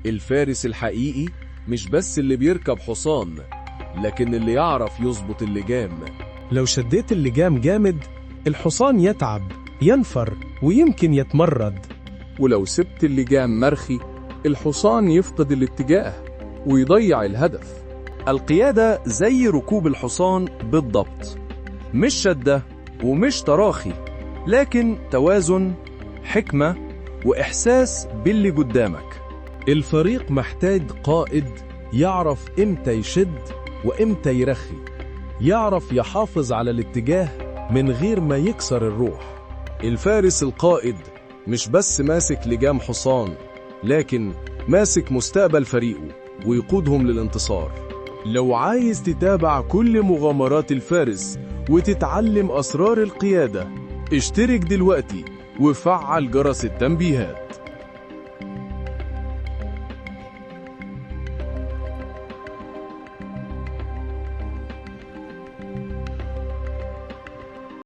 الفارس الحقيقي مش بس اللي بيركب حصان، لكن اللي يعرف يظبط اللجام. لو شديت اللجام جامد الحصان يتعب، ينفر، ويمكن يتمرد. ولو سبت اللجام مرخي الحصان يفقد الاتجاه ويضيع الهدف. القيادة زي ركوب الحصان بالضبط، مش شدة ومش تراخي، لكن توازن، حكمة، وإحساس باللي قدامك. الفريق محتاج قائد يعرف إمتى يشد وإمتى يرخي، يعرف يحافظ على الاتجاه من غير ما يكسر الروح. الفارس القائد مش بس ماسك لجام حصان، لكن ماسك مستقبل فريقه ويقودهم للانتصار. لو عايز تتابع كل مغامرات الفارس وتتعلم أسرار القيادة، اشترك دلوقتي وفعل جرس التنبيهات.